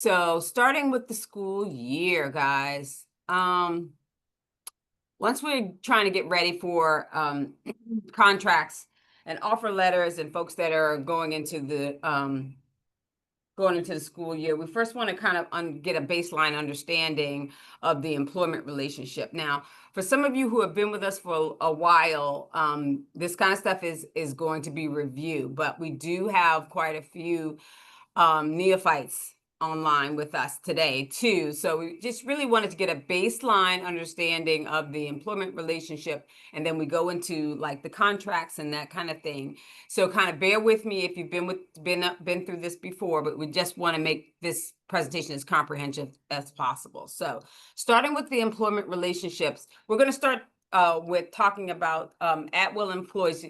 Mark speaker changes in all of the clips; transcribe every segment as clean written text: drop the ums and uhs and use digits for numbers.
Speaker 1: So starting with the school year, guys, once we're trying to get ready for contracts and offer letters and folks that are going into the school year, we first want to kind of get a baseline understanding of the employment relationship. Now, for some of you who have been with us for a while, this kind of stuff is going to be reviewed, but we do have quite a few neophytes online with us today too. So we just really wanted to get a baseline understanding of the employment relationship, and then we go into like the contracts and that kind of thing. So kind of bear with me if you've been through this before, but we just want to make this presentation as comprehensive as possible. So starting with the employment relationships, we're going to start with talking about at-will employees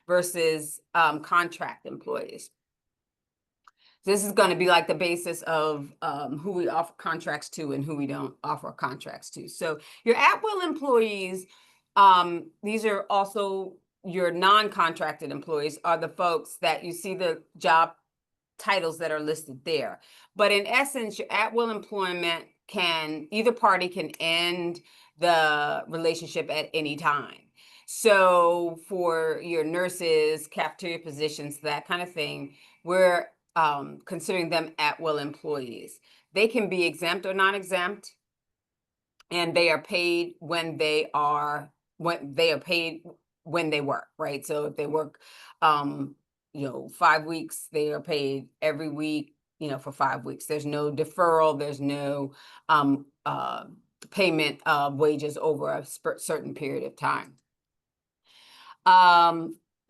Speaker 1: versus contract employees. This is going to be like the basis of who we offer contracts to and who we don't offer contracts to. So your at-will employees, these are also your non-contracted employees, are the folks that you see the job titles that are listed there. But in essence, your at-will employment either party can end the relationship at any time. So for your nurses, cafeteria positions, that kind of thing, we're considering them at-will employees. They can be exempt or non-exempt, and they are paid when they work, right? So if they work 5 weeks, they are paid every week, for 5 weeks. There's no deferral, there's no payment of wages over a certain period of time.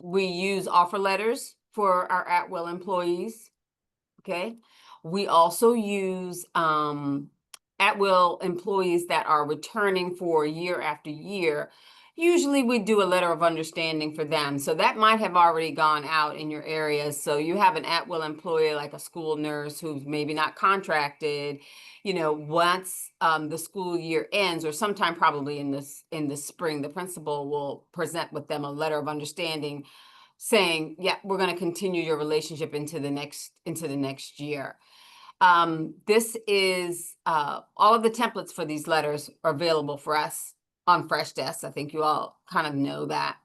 Speaker 1: We use offer letters for our at-will employees. Okay. We also use at-will employees that are returning for year after year. Usually we do a letter of understanding for them. So that might have already gone out in your area. So you have an at-will employee like a school nurse who's maybe not contracted, once the school year ends, or sometime probably in the spring, the principal will present with them a letter of understanding saying, yeah, we're going to continue your relationship into the next year. This is all of the templates for these letters are available for us on Freshdesk. I think you all kind of know that,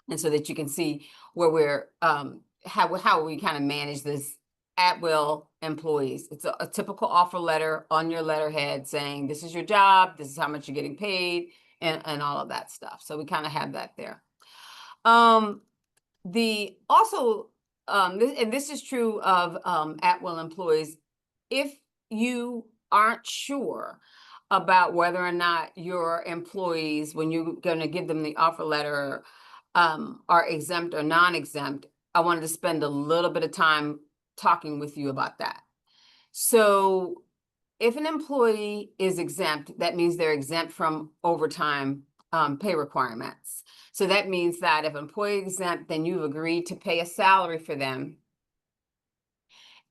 Speaker 1: and so that you can see where we're how we kind of manage this at-will employees. It's a typical offer letter on your letterhead saying this is your job, this is how much you're getting paid, and all of that stuff. So we kind of have that there. This is true of at-will employees. If you aren't sure about whether or not your employees, when you're going to give them the offer letter, are exempt or non-exempt, I wanted to spend a little bit of time talking with you about that. So if an employee is exempt, that means they're exempt from overtime pay requirements. So that means that if an employee is exempt, then you've agreed to pay a salary for them,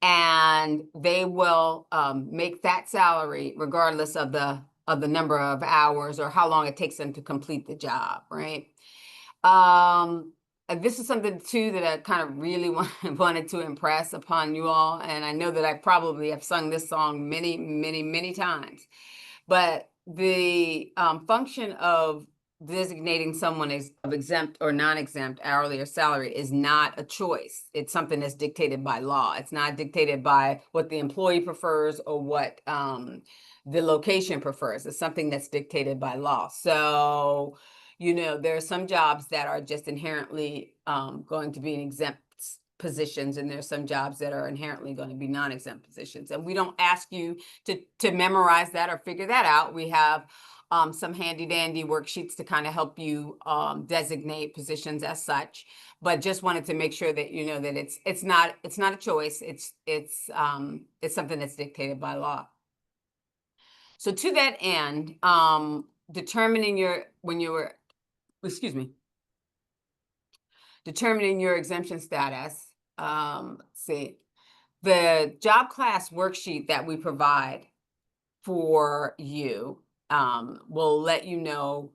Speaker 1: and they will make that salary regardless of the number of hours or how long it takes them to complete the job, right? This is something too that I kind of really wanted to impress upon you all, and I know that I probably have sung this song many, many, many times, but the function of designating someone as exempt or non-exempt hourly or salary is not a choice. It's something that's dictated by law. It's not dictated by what the employee prefers or what the location prefers. It's something that's dictated by law. So, there are some jobs that are just inherently going to be an exempt positions, and there's some jobs that are inherently going to be non-exempt positions. And we don't ask you to memorize that or figure that out. We have some handy dandy worksheets to kind of help you designate positions as such, but just wanted to make sure that you know that it's not a choice. It's something that's dictated by law. So to that end, determining your exemption status. See, the job class worksheet that we provide for you will let you know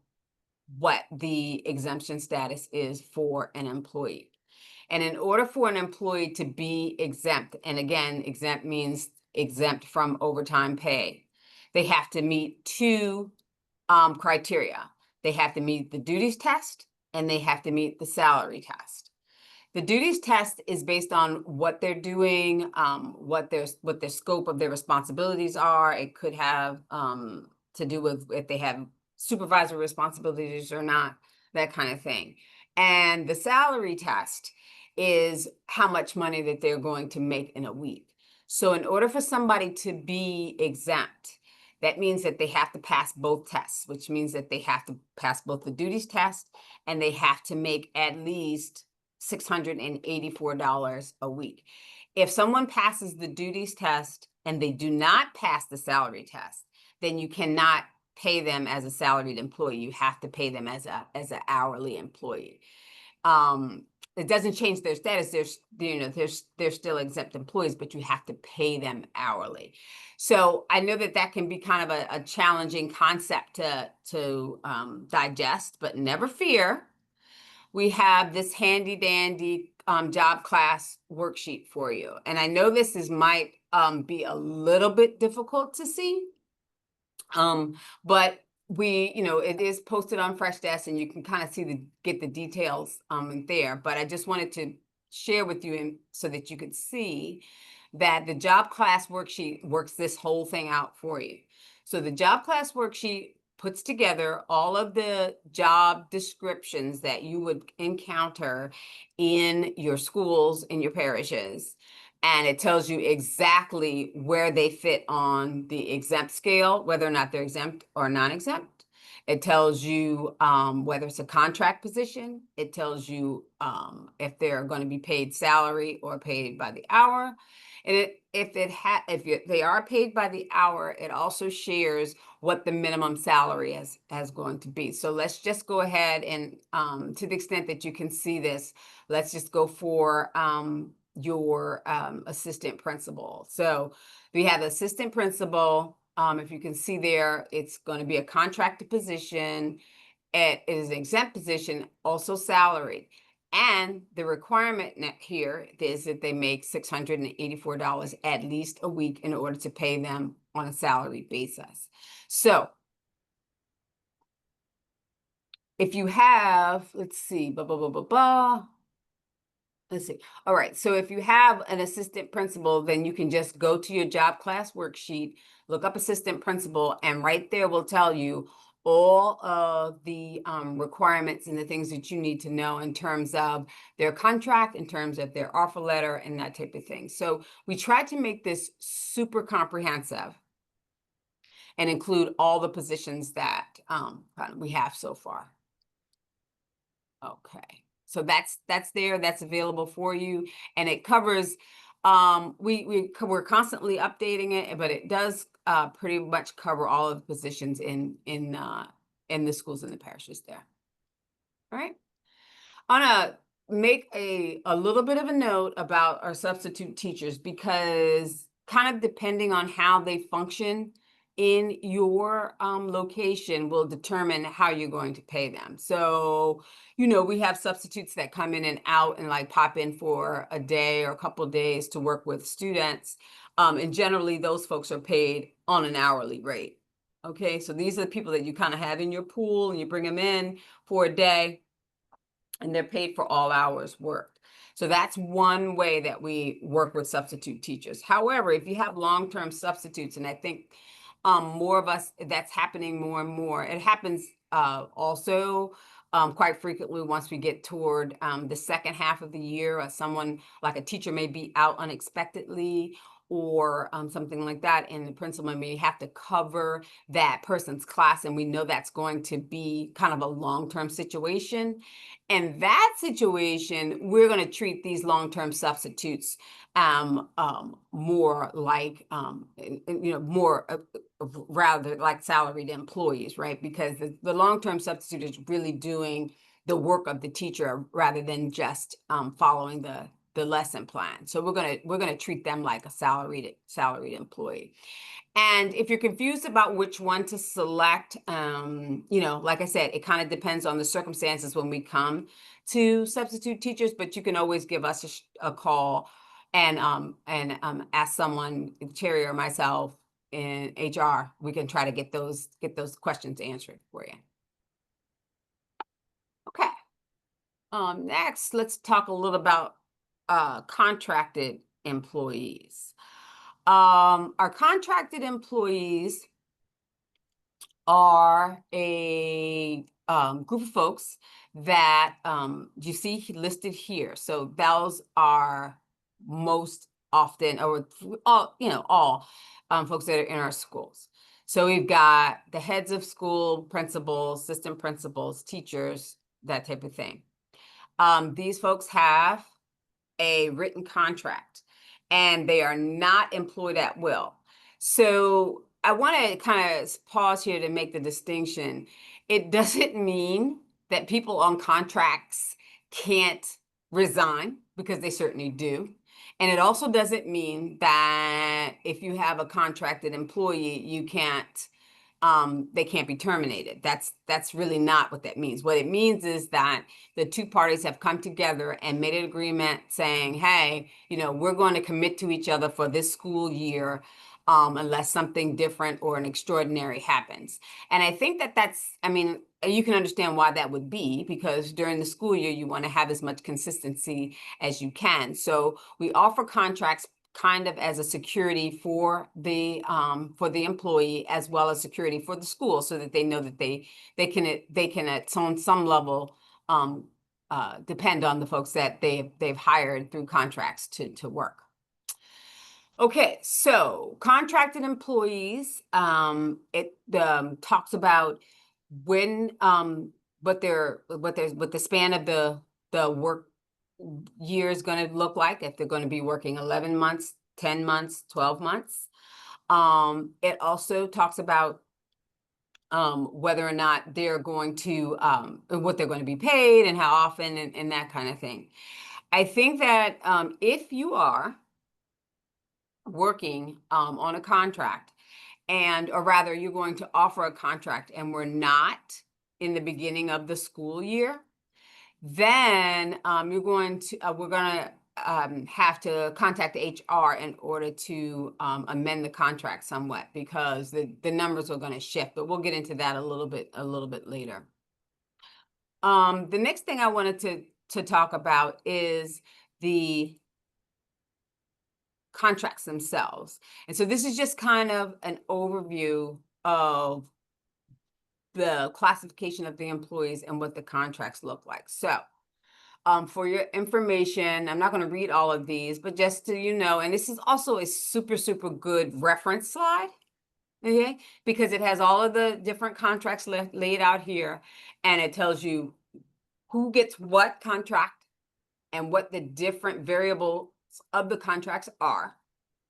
Speaker 1: what the exemption status is for an employee. And in order for an employee to be exempt, and again, exempt means exempt from overtime pay, they have to meet two criteria. They have to meet the duties test and they have to meet the salary test. The duties test is based on what they're doing, what their scope of their responsibilities are. It could have to do with if they have supervisory responsibilities or not, that kind of thing. And the salary test is how much money that they're going to make in a week. So in order for somebody to be exempt, that means that they have to pass both tests, which means that they have to pass both the duties test and they have to make at least $684 a week. If someone passes the duties test and they do not pass the salary test, then you cannot pay them as a salaried employee. You have to pay them as an hourly employee. It doesn't change their status. They're still exempt employees, but you have to pay them hourly. So I know that can be kind of a challenging concept to digest, but never fear. We have this handy dandy job class worksheet for you. And I know this might be a little bit difficult to see, but it is posted on Freshdesk and you can kind of get the details there. But I just wanted to share with you so that you could see that the job class worksheet works this whole thing out for you. So the job class worksheet puts together all of the job descriptions that you would encounter in your schools, in your parishes. And it tells you exactly where they fit on the exempt scale, whether or not they're exempt or non-exempt. It tells you whether it's a contract position. It tells you if they're going to be paid salary or paid by the hour. And if they are paid by the hour, it also shares what the minimum salary is going to be. So let's just go ahead and to the extent that you can see this, let's just go for your assistant principal. So we have assistant principal. If you can see there, it's going to be a contracted position. It is an exempt position, also salaried. And the requirement here is that they make $684 at least a week in order to pay them on a salary basis. So if you have, let's see, Let's see. All right. So if you have an assistant principal, then you can just go to your job class worksheet, look up assistant principal, and right there will tell you all of the requirements and the things that you need to know in terms of their contract, in terms of their offer letter, and that type of thing. So we tried to make this super comprehensive and include all the positions that we have so far. Okay. So that's there, that's available for you, and it covers we're constantly updating it, but it does pretty much cover all of the positions in the schools and the parishes there. All right. I want to make a little bit of a note about our substitute teachers, because kind of depending on how they function in your location will determine how you're going to pay them. So, we have substitutes that come in and out and like pop in for a day or a couple of days to work with students. And generally those folks are paid on an hourly rate. Okay, so these are the people that you kind of have in your pool and you bring them in for a day and they're paid for all hours worked. So that's one way that we work with substitute teachers. However, if you have long-term substitutes, and I think more of us, that's happening more and more. It happens also quite frequently once we get toward the second half of the year. Someone like a teacher may be out unexpectedly or something like that, and the principal may have to cover that person's class, and we know that's going to be kind of a long-term situation. In that situation, we're going to treat these long-term substitutes more like, more rather like salaried employees, right? Because the long-term substitute is really doing the work of the teacher rather than just following the lesson plan. So we're gonna treat them like a salaried employee. And if you're confused about which one to select, you know, like I said, it kind of depends on the circumstances when we come to substitute teachers, but you can always give us a call and ask someone, Terry or myself in HR. We can try to get those questions answered for you. Okay. Next, let's talk a little about contracted employees. Our contracted employees are a group of folks that you see listed here. So those are most often, or all, you know, all folks that are in our schools. So we've got the heads of school, principals, assistant principals, teachers, that type of thing. These folks have a written contract and they are not employed at will. So I want to kind of pause here to make the distinction. It doesn't mean that people on contracts can't resign, because they certainly do. And it also doesn't mean that if you have a contracted employee, you can't they can't be terminated. That's really not what that means. What it means is that the two parties have come together and made an agreement saying, hey, you know, we're going to commit to each other for this school year, unless something different or an extraordinary happens. And I think I mean, you can understand why that would be, because during the school year, you want to have as much consistency as you can. So we offer contracts kind of as a security for the employee, as well as security for the school, so that they know that they can at some level depend on the folks that they've hired through contracts to work. Okay, so contracted employees, it talks about when what the span of the work year is going to look like, if they're going to be working 11 months, 10 months, 12 months. It also talks about whether or not they're going to, what they're going to be paid and how often, and that kind of thing. I think that if you are working on a contract, or rather you're going to offer a contract and we're not in the beginning of the school year, then we're going to have to contact HR in order to amend the contract somewhat, because the numbers are going to shift. But we'll get into that a little bit later. The next thing I wanted to talk about is the contracts themselves. And so this is just kind of an overview of the classification of the employees and what the contracts look like. So for your information, I'm not going to read all of these, but just so you know, and this is also a super, super good reference slide, okay? Because it has all of the different contracts laid out here, and it tells you who gets what contract and what the different variables of the contracts are,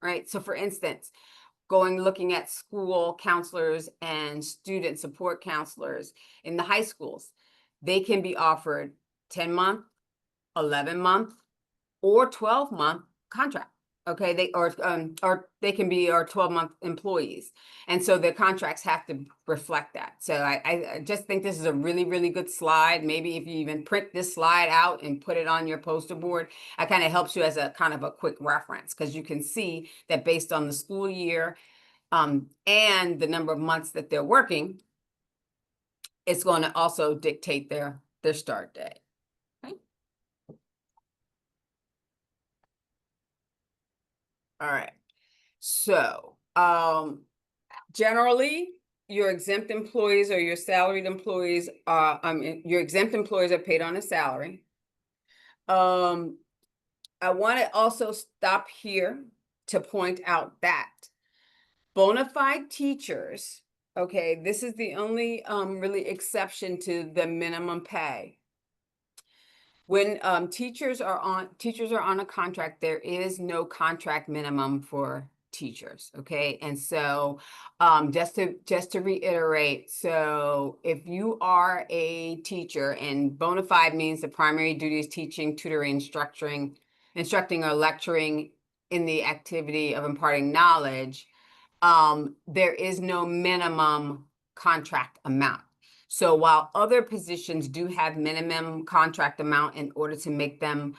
Speaker 1: right? So for instance, looking at school counselors and student support counselors in the high schools, they can be offered 10-month, 11-month, or 12-month contract. Okay, they can be our 12-month employees, and so their contracts have to reflect that. So I just think this is a really, really good slide. Maybe if you even print this slide out and put it on your poster board, it kind of helps you as a kind of a quick reference, because you can see that based on the school year and the number of months that they're working, it's going to also dictate their start date. Okay. All right. So, generally, your exempt employees or your salaried employees your exempt employees are paid on a salary. I want to also stop here to point out that bona fide teachers, okay, this is the only really exception to the minimum pay. When teachers are on a contract, there is no contract minimum for teachers, okay? And so just to reiterate, so if you are a teacher, and bona fide means the primary duty is teaching, tutoring, instructing or lecturing in the activity of imparting knowledge, there is no minimum contract amount. So while other positions do have minimum contract amount in order to make them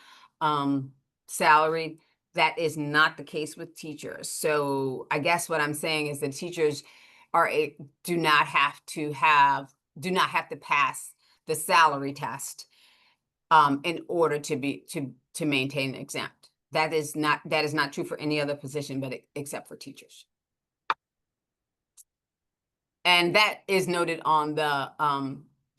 Speaker 1: salaried, that is not the case with teachers. So I guess what I'm saying is that teachers do not have to pass the salary test in order to maintain exempt. That is not true for any other position, but except for teachers. And that is noted on the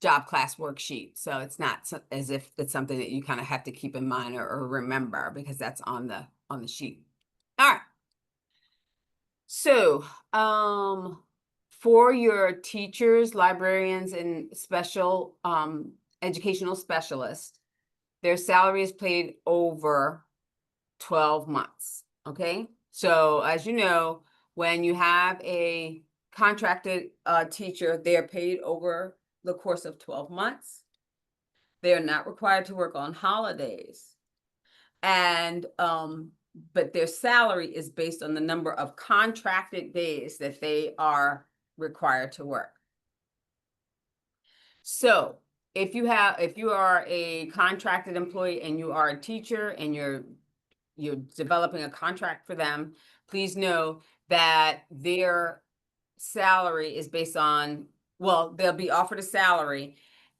Speaker 1: job class worksheet. So it's not as if it's something that you kind of have to keep in mind or remember, because that's on the sheet. All right. So for your teachers, librarians, and special educational specialists, their salary is paid over 12 months. Okay. So as you know, when you have a contracted teacher, they are paid over the course of 12 months. They are not required to work on holidays. And but their salary is based on the number of contracted days that they are required to work. So if you are a contracted employee and you are a teacher and you're developing a contract for them, please know that their salary is based on, well, they'll be offered a salary,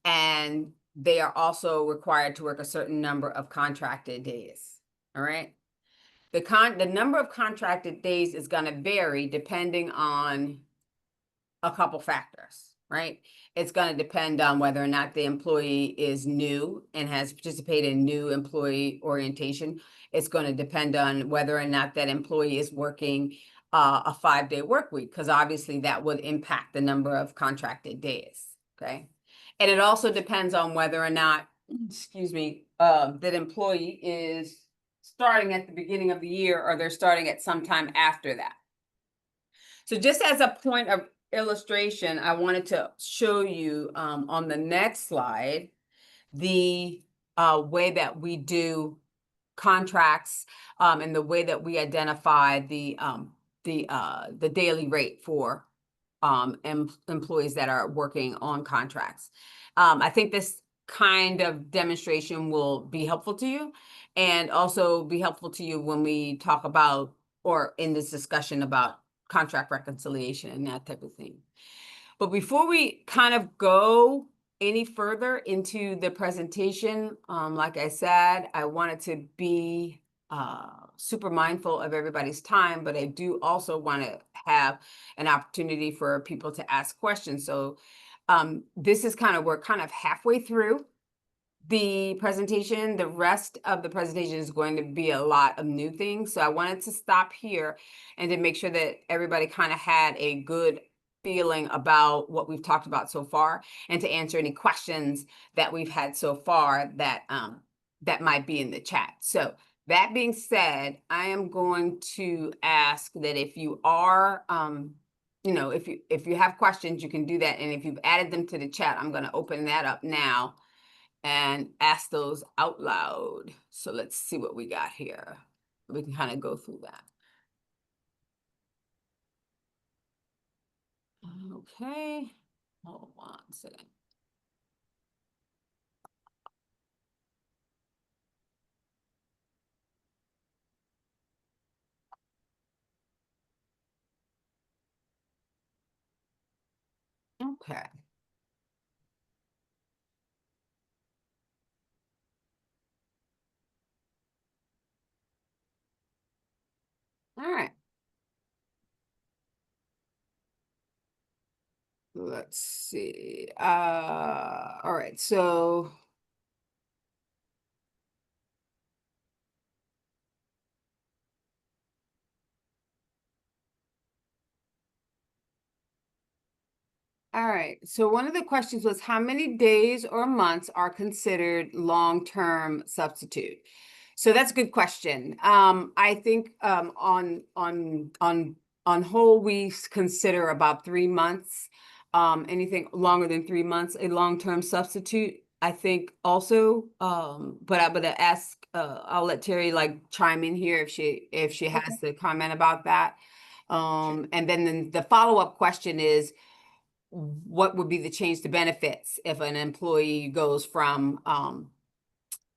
Speaker 1: and they are also required to work a certain number of contracted days. All right. The number of contracted days is going to vary depending on a couple factors, right? It's going to depend on whether or not the employee is new and has participated in new employee orientation. It's going to depend on whether or not that employee is working a 5-day work week, because obviously that would impact the number of contracted days, okay? And it also depends on whether or not, that employee is starting at the beginning of the year or they're starting at some time after that. So just as a point of illustration, I wanted to show you on the next slide the way that we do contracts and the way that we identify the daily rate for employees that are working on contracts. I think this kind of demonstration will be helpful to you, and also be helpful to you when we talk about, or in this discussion about, contract reconciliation and that type of thing. But before we kind of go any further into the presentation, like I said, I wanted to be super mindful of everybody's time, but I do also want to have an opportunity for people to ask questions. So this is we're kind of halfway through the presentation. The rest of the presentation is going to be a lot of new things. So I wanted to stop here and to make sure that everybody kind of had a good feeling about what we've talked about so far, and to answer any questions that we've had so far that that might be in the chat. So that being said, I am going to ask that if you are if you have questions, you can do that. And if you've added them to the chat, I'm going to open that up now and ask those out loud. So let's see what we got here. We can kind of go through that. Okay, hold on a second. Okay. All right. Let's see. All right. So all right. So one of the questions was, how many days or months are considered long-term substitute? So that's a good question. I think on whole, we consider about 3 months. Anything longer than 3 months, a long-term substitute. I think also, but I'm going to ask I'll let Terry like chime in here if she has to comment about that. And then the follow-up question is, what would be the change to benefits if an employee goes from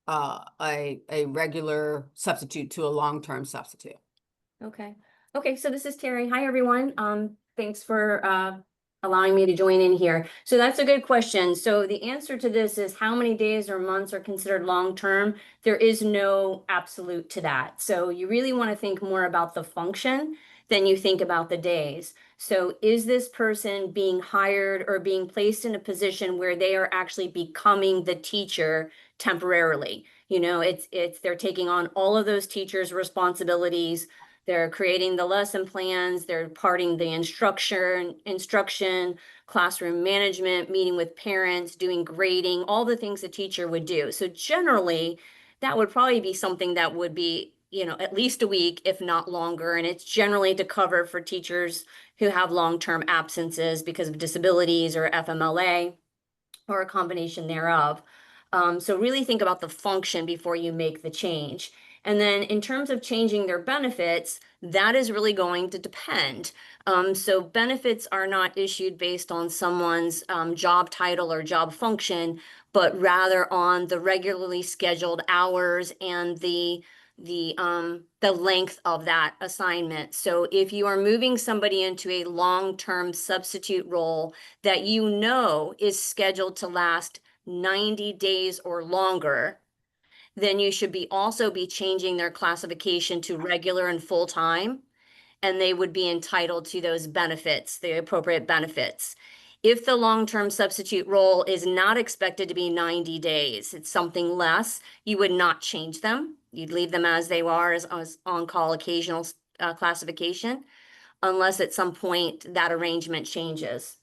Speaker 1: a regular substitute to a long-term substitute?
Speaker 2: Okay. Okay, so this is Terry. Hi, everyone. Thanks for allowing me to join in here. So that's a good question. So the answer to this is how many days or months are considered long-term? There is no absolute to that. So you really want to think more about the function than you think about the days. So is this person being hired or being placed in a position where they are actually becoming the teacher temporarily? You know, it's they're taking on all of those teachers' responsibilities. They're creating the lesson plans, they're parting the instruction, classroom management, meeting with parents, doing grading, all the things a teacher would do. So generally, that would probably be something that would be, you know, at least a week, if not longer. And it's generally to cover for teachers who have long-term absences because of disabilities or FMLA or a combination thereof. So really think about the function before you make the change. And then in terms of changing their benefits, that is really going to depend. So benefits are not issued based on someone's job title or job function, but rather on the regularly scheduled hours and the length of that assignment. So if you are moving somebody into a long-term substitute role that you know is scheduled to last 90 days or longer, then you should also be changing their classification to regular and full-time, and they would be entitled to those benefits, the appropriate benefits. If the long-term substitute role is not expected to be 90 days, it's something less, you would not change them. You'd leave them as they are as on-call occasional classification, unless at some point that arrangement changes.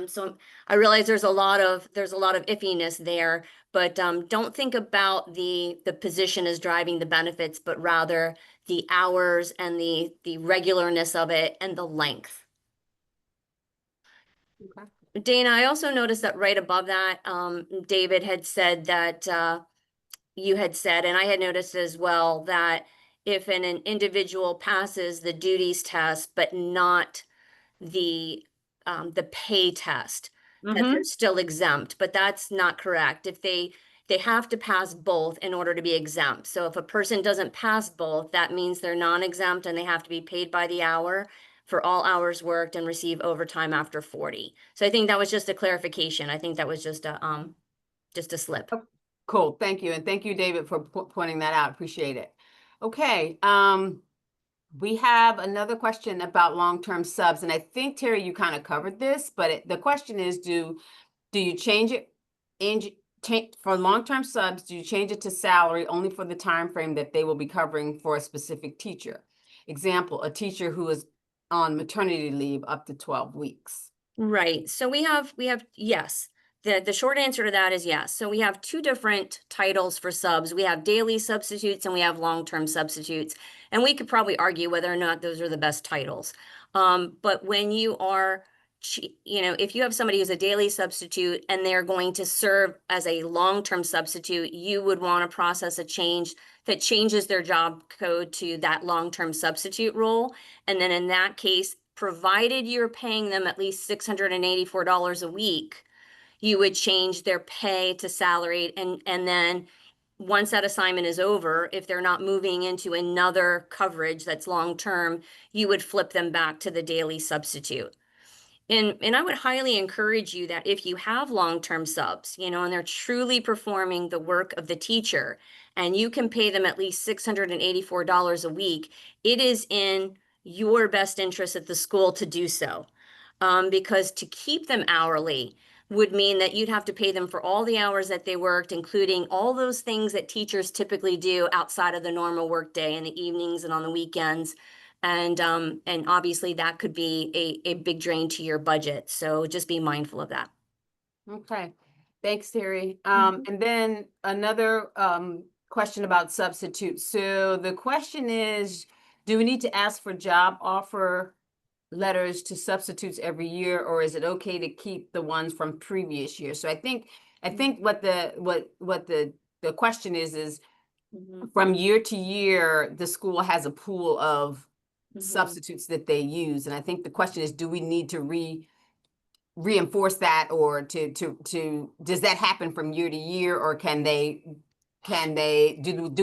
Speaker 2: So I realize there's a lot of iffiness there, but don't think about the position as driving the benefits, but rather the hours and the regularness of it and the length.
Speaker 1: Okay.
Speaker 2: Dana, I also noticed that right above that, David had said that you had said, and I had noticed as well, that if an individual passes the duties test but not the pay test, that they're still exempt, but that's not correct. If they have to pass both in order to be exempt. So if a person doesn't pass both, that means they're non-exempt and they have to be paid by the hour for all hours worked and receive overtime after 40. So I think that was just a clarification. I think that was just a slip.
Speaker 1: Oh, cool. Thank you. And thank you, David, for pointing that out. Appreciate it. Okay. We have another question about long-term subs, and I think, Terry, you kind of covered this, but the question is, do you change it for long-term subs, do you change it to salary only for the time frame that they will be covering for a specific teacher? Example, a teacher who is on maternity leave up to 12 weeks.
Speaker 2: Right. So we have yes. The short answer to that is yes. So we have two different titles for subs. We have daily substitutes and we have long-term substitutes. And we could probably argue whether or not those are the best titles. But when you are, if you have somebody who's a daily substitute and they're going to serve as a long-term substitute, you would want to process a change that changes their job code to that long-term substitute role. And then in that case, provided you're paying them at least $684 a week, you would change their pay to salaried. And then once that assignment is over, if they're not moving into another coverage that's long-term, you would flip them back to the daily substitute. And I would highly encourage you that if you have long-term subs, and they're truly performing the work of the teacher, and you can pay them at least $684 a week, it is in your best interest at the school to do so. Because to keep them hourly would mean that you'd have to pay them for all the hours that they worked, including all those things that teachers typically do outside of the normal workday in the evenings and on the weekends. And obviously that could be a big drain to your budget. So just be mindful of that.
Speaker 1: Okay. Thanks, Terry. And then another question about substitutes. So the question is, do we need to ask for job offer letters to substitutes every year, or is it okay to keep the ones from previous years? So I think what the question is
Speaker 2: Mhm.
Speaker 1: from year to year, the school has a pool of
Speaker 2: Mhm.
Speaker 1: substitutes that they use. And I think the question is, do we need to reinforce that, or does that happen from year to year, or do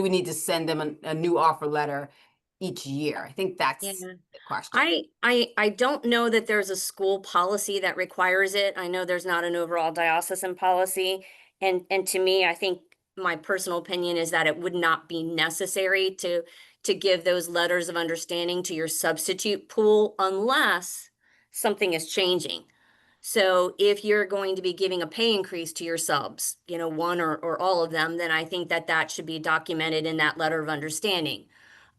Speaker 1: we need to send them a new offer letter each year? I think
Speaker 2: Yeah.
Speaker 1: that's the question.
Speaker 2: I don't know that there's a school policy that requires it. I know there's not an overall diocesan policy. And to me, I think my personal opinion is that it would not be necessary to give those letters of understanding to your substitute pool unless something is changing. So if you're going to be giving a pay increase to your subs, one or all of them, then I think that that should be documented in that letter of understanding.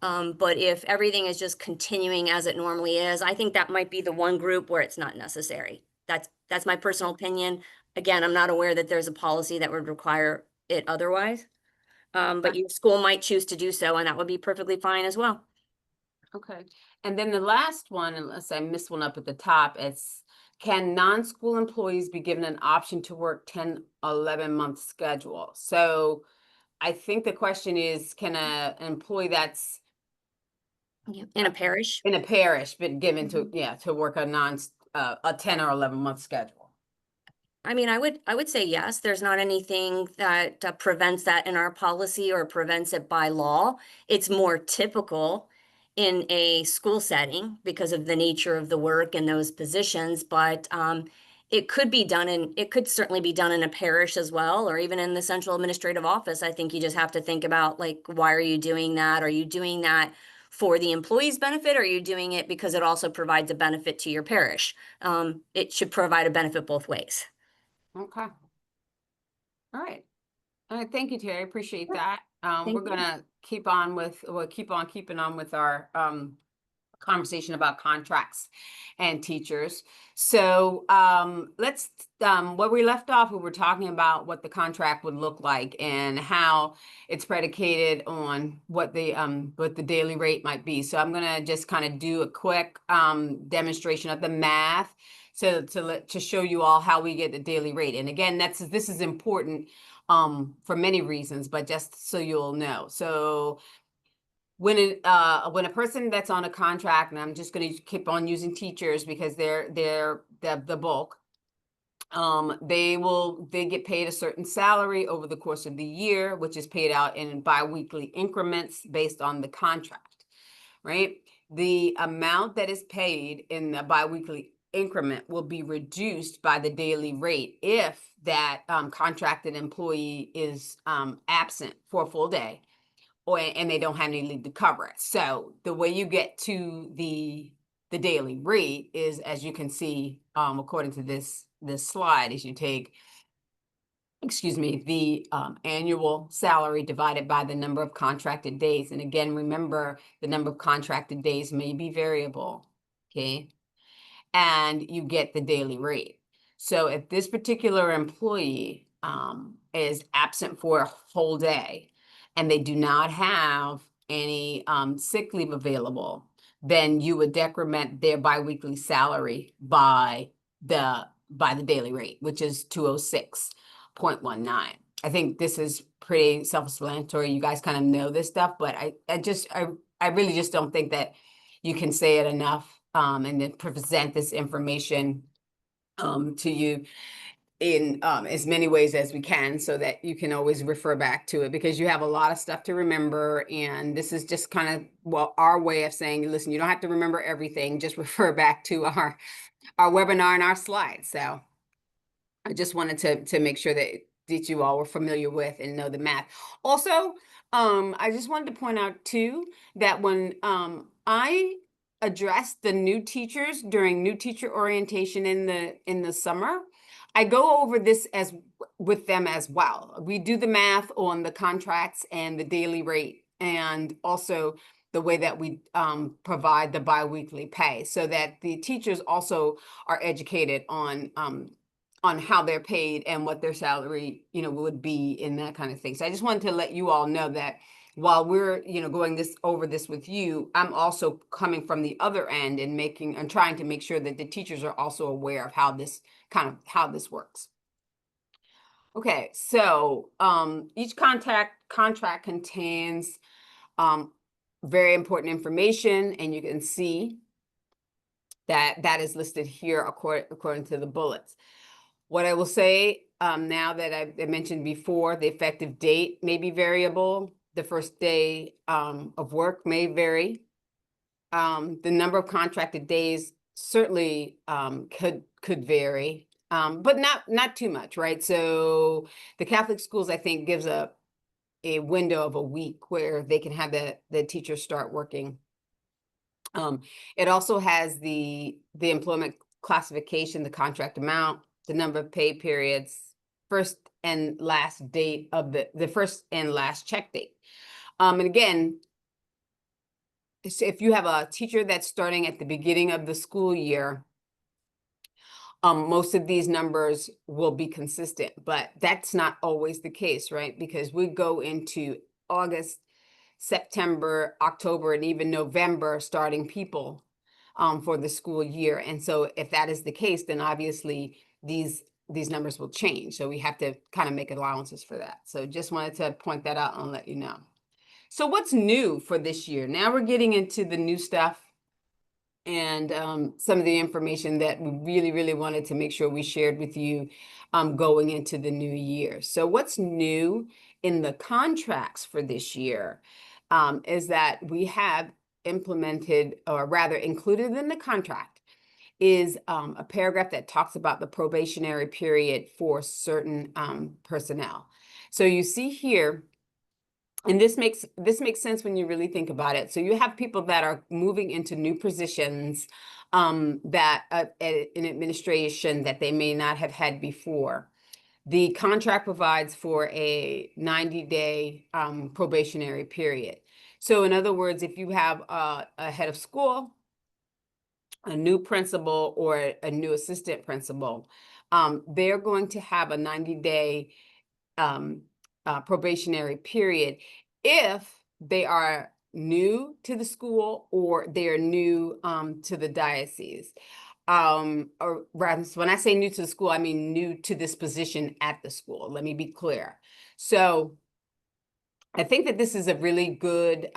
Speaker 2: But if everything is just continuing as it normally is, I think that might be the one group where it's not necessary. That's my personal opinion. Again, I'm not aware that there's a policy that would require it otherwise. But your school might choose to do so, and that would be perfectly fine as well.
Speaker 1: Okay. And then the last one, unless I missed one up at the top, it's, can non-school employees be given an option to work 10, 11-month schedule? So I think the question is, can an employee that's
Speaker 2: Yeah. In a parish.
Speaker 1: in a parish been given to,
Speaker 2: Mhm.
Speaker 1: to work a 10 or 11-month schedule?
Speaker 2: I mean, I would say yes. There's not anything that prevents that in our policy or prevents it by law. It's more typical in a school setting because of the nature of the work and those positions, but it could certainly be done in a parish as well, or even in the central administrative office. I think you just have to think about, like, why are you doing that? Are you doing that for the employee's benefit, or are you doing it because it also provides a benefit to your parish? It should provide a benefit both ways.
Speaker 1: Okay. All right. All right. Thank you, Terry. Appreciate
Speaker 2: Sure.
Speaker 1: that. We're
Speaker 2: Thank you.
Speaker 1: gonna we'll keep on keeping on with our conversation about contracts and teachers. So let's where we left off, we were talking about what the contract would look like and how it's predicated on what the daily rate might be. So I'm gonna just kind of do a quick demonstration of the math to show you all how we get the daily rate. And again, this is important for many reasons, but just so you'll know. So when a person that's on a contract, and I'm just going to keep on using teachers because they're the bulk, they get paid a certain salary over the course of the year, which is paid out in biweekly increments based on the contract, right? The amount that is paid in the biweekly increment will be reduced by the daily rate if that contracted employee is absent for a full day, and they don't have any leave to cover it. So the way you get to the daily rate is, as you can see, according to this slide, is you take, excuse me, the annual salary divided by the number of contracted days. And again, remember, the number of contracted days may be variable, okay? And you get the daily rate. So if this particular employee is absent for a whole day and they do not have any sick leave available, then you would decrement their biweekly salary by the daily rate, which is 206.19. I think this is pretty self-explanatory. You guys kind of know this stuff, but I really just don't think that you can say it enough, and then present this information to you in as many ways as we can, so that you can always refer back to it, because you have a lot of stuff to remember. And this is just kind of, well, our way of saying, listen, you don't have to remember everything, just refer back to our webinar and our slides. So I just wanted to make sure that you all were familiar with and know the math. Also, I just wanted to point out too that when I addressed the new teachers during new teacher orientation in the summer, I go over this as with them as well. We do the math on the contracts and the daily rate, and also the way that we provide the biweekly pay, so that the teachers also are educated on how they're paid and what their salary, would be, in that kind of thing. So I just wanted to let you all know that while we're, going over this with you, I'm also coming from the other end and trying to make sure that the teachers are also aware of how this works. Okay, so each contract contains very important information, and you can see that that is listed here according to the bullets. What I will say now that I mentioned before, the effective date may be variable. The first day of work may vary. The number of contracted days certainly could vary, but not too much, right? So the Catholic schools, I think, gives a window of a week where they can have the teachers start working. It also has the employment classification, the contract amount, the number of pay periods, first and last date of the first and last check date. And again, if you have a teacher that's starting at the beginning of the school year, most of these numbers will be consistent, but that's not always the case, right? Because we go into August, September, October, and even November starting people for the school year. And so if that is the case, then obviously these numbers will change. So we have to kind of make allowances for that. So just wanted to point that out and let you know. So what's new for this year? Now we're getting into the new stuff and some of the information that we really wanted to make sure we shared with you going into the new year. So what's new in the contracts for this year is that we have implemented, or rather included in the contract, is a paragraph that talks about the probationary period for certain personnel. So you see here, and this makes sense when you really think about it. So you have people that are moving into new positions that in administration that they may not have had before. The contract provides for a 90-day probationary period. So in other words, if you have a head of school, a new principal, or a new assistant principal, they're going to have a 90-day probationary period if they are new to the school or they are new to the diocese. Or rather, when I say new to the school, I mean new to this position at the school. Let me be clear. So I think that this is a really good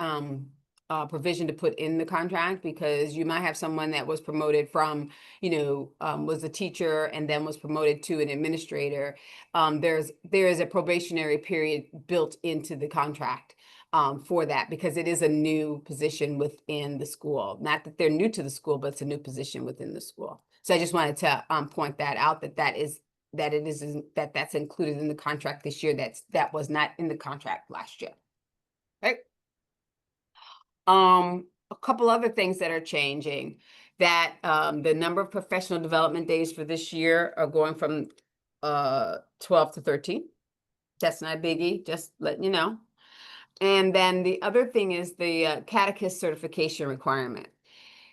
Speaker 1: provision to put in the contract, because you might have someone that was promoted from, was a teacher and then was promoted to an administrator. There is a probationary period built into the contract for that, because it is a new position within the school. Not that they're new to the school, but it's a new position within the school. So I just wanted to point that out, that's included in the contract this year. That was not in the contract last year. Right? A couple other things that are changing, that the number of professional development days for this year are going from 12 to 13. That's not a biggie, just letting you know. And then the other thing is the catechist certification requirement.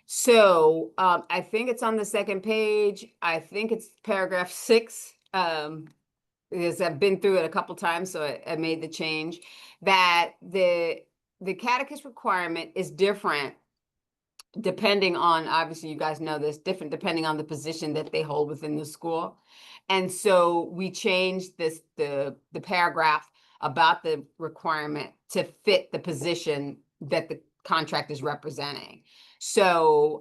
Speaker 1: So I think it's on the second page. I think it's paragraph 6. Because I've been through it a couple times, so I made the change, that the catechist requirement is different depending on, obviously you guys know this, different depending on the position that they hold within the school. And so we changed the paragraph about the requirement to fit the position that the contract is representing. So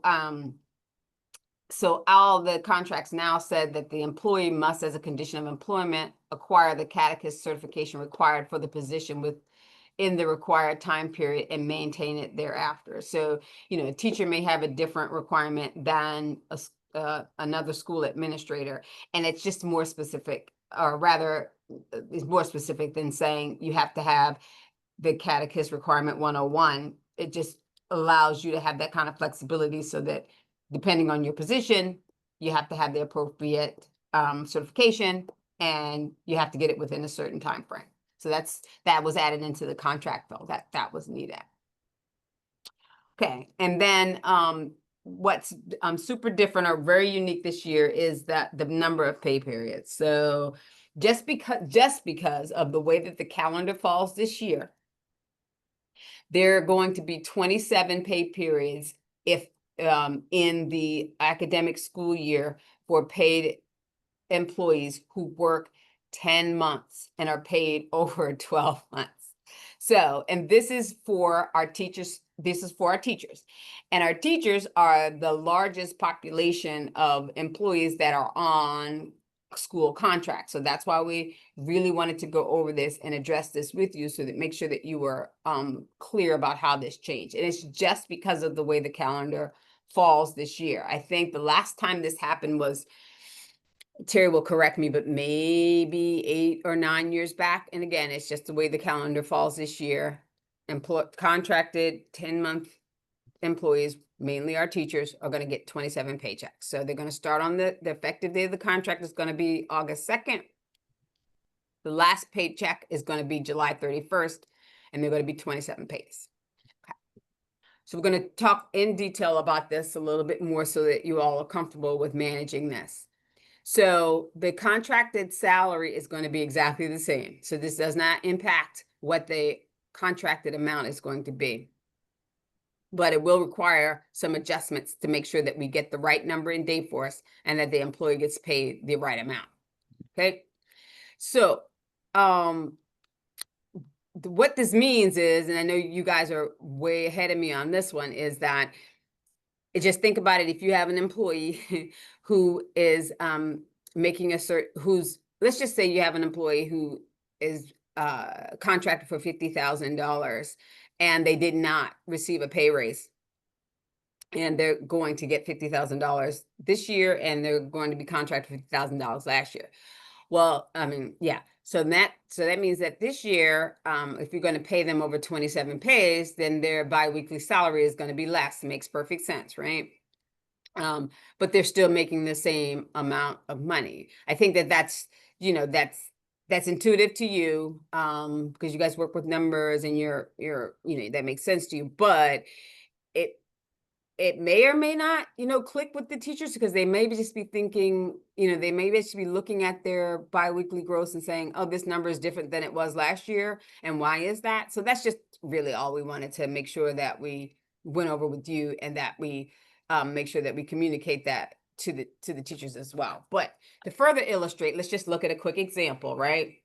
Speaker 1: all the contracts now said that the employee must, as a condition of employment, acquire the catechist certification required for the position within the required time period and maintain it thereafter. So, a teacher may have a different requirement than another school administrator, and it's just more specific, or rather, is more specific than saying you have to have the catechist requirement 101. It just allows you to have that kind of flexibility, so that depending on your position, you have to have the appropriate certification, and you have to get it within a certain time frame. So that was added into the contract, though. That was needed. Okay, and then what's super different or very unique this year is that the number of pay periods. So just because of the way that the calendar falls this year, there are going to be 27 pay periods if in the academic school year for paid employees who work 10 months and are paid over 12 months. So, and this is for our teachers. This is for our teachers. And our teachers are the largest population of employees that are on school contracts. So that's why we really wanted to go over this and address this with you, so that make sure that you were clear about how this changed. And it's just because of the way the calendar falls this year. I think the last time this happened was, Terry will correct me, but maybe 8 or 9 years back. And again, it's just the way the calendar falls this year. Contracted 10-month employees, mainly our teachers, are going to get 27 paychecks. So they're going to start on the effective day of the contract is going to be August 2nd. The last paycheck is going to be July 31st, and they're going to be 27 pays. Okay. So we're going to talk in detail about this a little bit more so that you all are comfortable with managing this. So the contracted salary is going to be exactly the same. So this does not impact what the contracted amount is going to be. But it will require some adjustments to make sure that we get the right number in Dayforce and that the employee gets paid the right amount. Okay. So what this means is, and I know you guys are way ahead of me on this one, is that just think about it. If you have an employee who is making let's just say you have an employee who is contracted for $50,000 and they did not receive a pay raise, and they're going to get $50,000 this year, and they're going to be contracted for $50,000 last year. Well, I mean, yeah. So that means that this year, if you're going to pay them over 27 pays, then their biweekly salary is going to be less. It makes perfect sense, right? But they're still making the same amount of money. I think that's intuitive to you, because you guys work with numbers and that makes sense to you. But it may or may not, click with the teachers, because they may just be thinking, they may just be looking at their biweekly gross and saying, oh, this number is different than it was last year. And why is that? So that's just really all we wanted to make sure that we went over with you, and that we make sure that we communicate that to the teachers as well. But to further illustrate, let's just look at a quick example, right?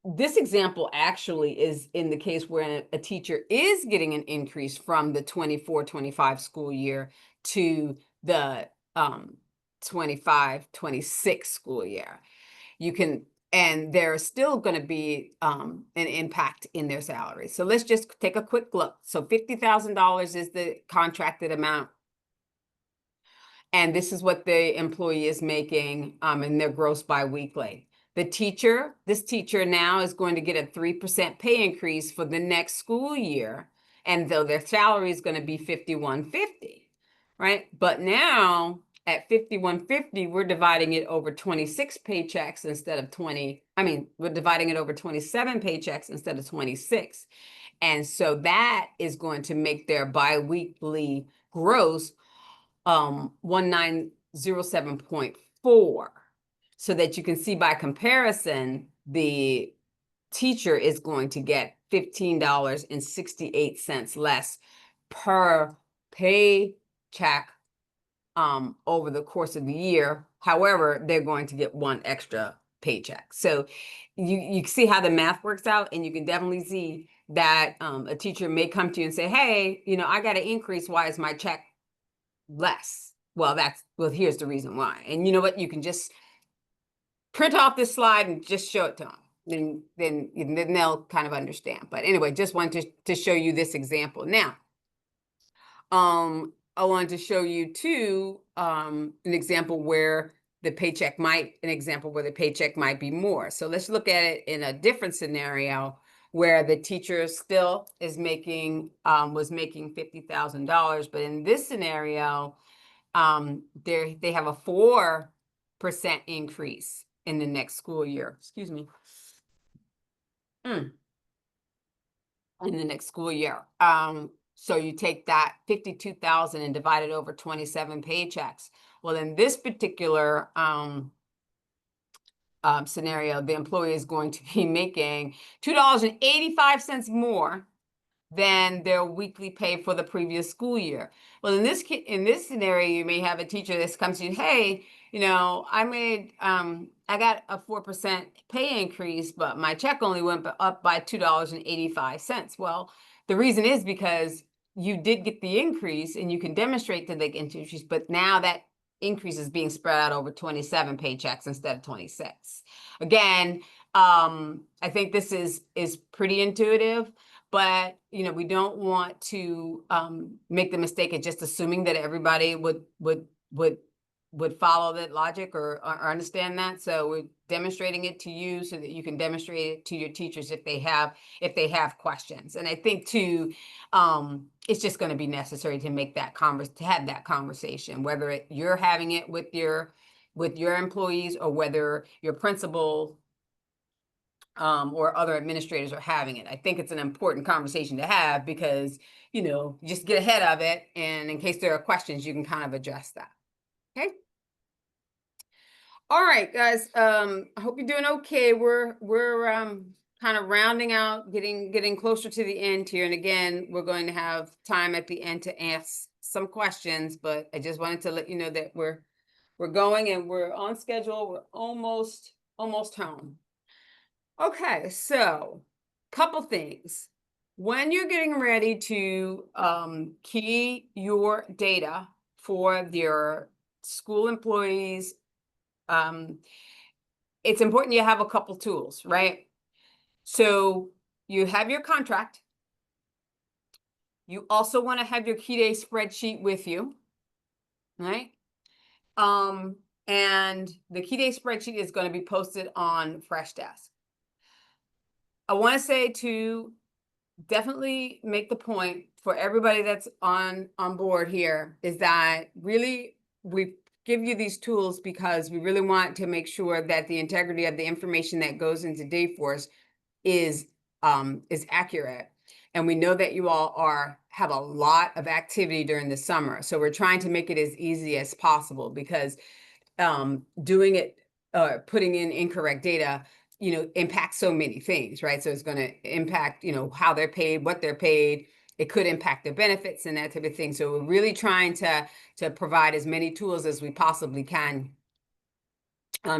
Speaker 1: This example actually is in the case where a teacher is getting an increase from the 24-25 school year to the 25-26 school year. And there's still going to be an impact in their salary. So let's just take a quick look. So $50,000 is the contracted amount. And this is what the employee is making in their gross biweekly. This teacher now is going to get a 3% pay increase for the next school year. And though their salary is going to be $51.50, right? But now at $51.50, we're dividing it over 26 paychecks instead of 20. I mean, we're dividing it over 27 paychecks instead of 26. And so that is going to make their biweekly gross 1907.4. So that you can see by comparison, the teacher is going to get $15.68 less per paycheck over the course of the year. However, they're going to get one extra paycheck. So you see how the math works out, and you can definitely see that a teacher may come to you and say, hey, I got an increase. Why is my check less? Well, here's the reason why. And you know what? You can just print off this slide and just show it to them. Then they'll kind of understand. But anyway, just wanted to show you this example. Now, I wanted to show you too an example where the paycheck might be more. So let's look at it in a different scenario where the teacher still is was making $50,000, but in this scenario, they have a 4% increase in the next school year. Excuse me. In the next school year. So you take that 52,000 and divide it over 27 paychecks. Well, in this particular scenario, the employee is going to be making $2.85 more than their weekly pay for the previous school year. Well, in this scenario, you may have a teacher that comes to you, hey, I got a 4% pay increase, but my check only went up by $2.85. Well, the reason is because you did get the increase and you can demonstrate that they get increase, but now that increase is being spread out over 27 paychecks instead of 26. Again, I think this is pretty intuitive, but we don't want to make the mistake of just assuming that everybody would follow that logic or understand that. So we're demonstrating it to you so that you can demonstrate it to your teachers if they have questions. And I think too, it's just going to be necessary to make that to have that conversation, whether you're having it with your employees or whether your principal or other administrators are having it. I think it's an important conversation to have because, just get ahead of it. And in case there are questions, you can kind of address that. Okay. All right, guys. I hope you're doing okay. We're kind of rounding out, getting closer to the end here. And again, we're going to have time at the end to ask some questions, but I just wanted to let you know that we're going and we're on schedule. We're almost home. Okay, so couple things. When you're getting ready to key your data for your school employees, it's important you have a couple tools, right? So you have your contract. You also want to have your key day spreadsheet with you, right? And the key day spreadsheet is going to be posted on Freshdesk. I want to say to definitely make the point for everybody that's on board here is that really we give you these tools because we really want to make sure that the integrity of the information that goes into Dayforce is accurate. And we know that you all have a lot of activity during the summer. So we're trying to make it as easy as possible because doing it, putting in incorrect data, impacts so many things, right? So it's going to impact, how they're paid, what they're paid. It could impact their benefits and that type of thing. So we're really trying to provide as many tools as we possibly can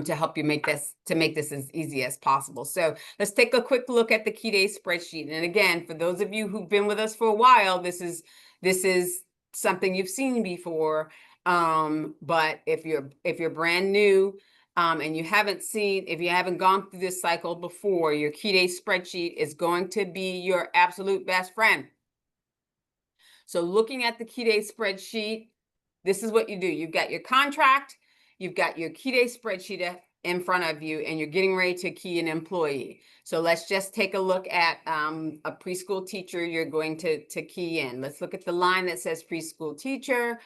Speaker 1: to help you make this as easy as possible. So let's take a quick look at the key day spreadsheet. And again, for those of you who've been with us for a while, this is something you've seen before. But if you're brand new, and if you haven't gone through this cycle before, your key day spreadsheet is going to be your absolute best friend. So looking at the key day spreadsheet, this is what you do. You've got your contract, you've got your key day spreadsheet in front of you, and you're getting ready to key an employee. So let's just take a look at a preschool teacher you're going to key in. Let's look at the line that says preschool teacher.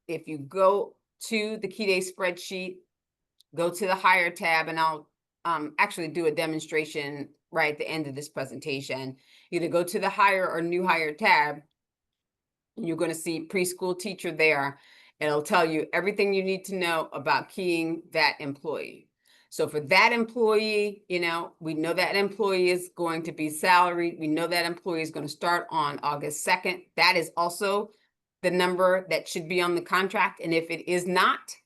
Speaker 1: If you go to the key day spreadsheet, go to the hire tab, and I'll actually do a demonstration right at the end of this presentation. Either go to the hire or new hire tab. You're going to see preschool teacher there. It'll tell you everything you need to know about keying that employee. So for that employee, we know that employee is going to be salaried. We know that employee is going to start on August 2nd. That is also the number that should be on the contract. And if it is not,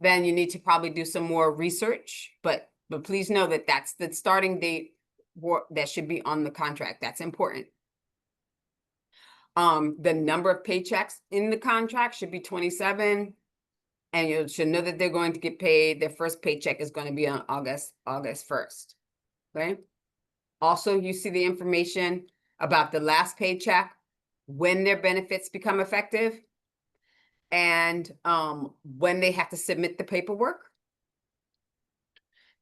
Speaker 1: then you need to probably do some more research. But please know that that's the starting date that should be on the contract. That's important. The number of paychecks in the contract should be 27. And you should know that they're going to get paid. Their first paycheck is going to be on August 1st. Okay. Also, you see the information about the last paycheck, when their benefits become effective, and when they have to submit the paperwork.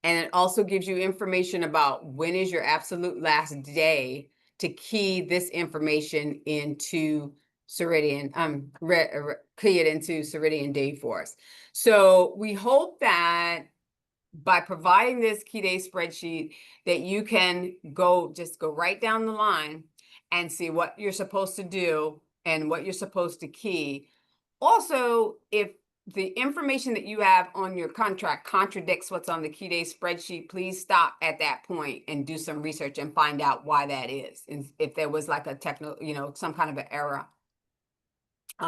Speaker 1: And it also gives you information about when is your absolute last day to key this information into Ceridian, key it into Ceridian Dayforce. So we hope that by providing this key day spreadsheet that you can just go right down the line and see what you're supposed to do and what you're supposed to key. Also, if the information that you have on your contract contradicts what's on the key day spreadsheet, please stop at that point and do some research and find out why that is. And if there was like a technical, some kind of an error,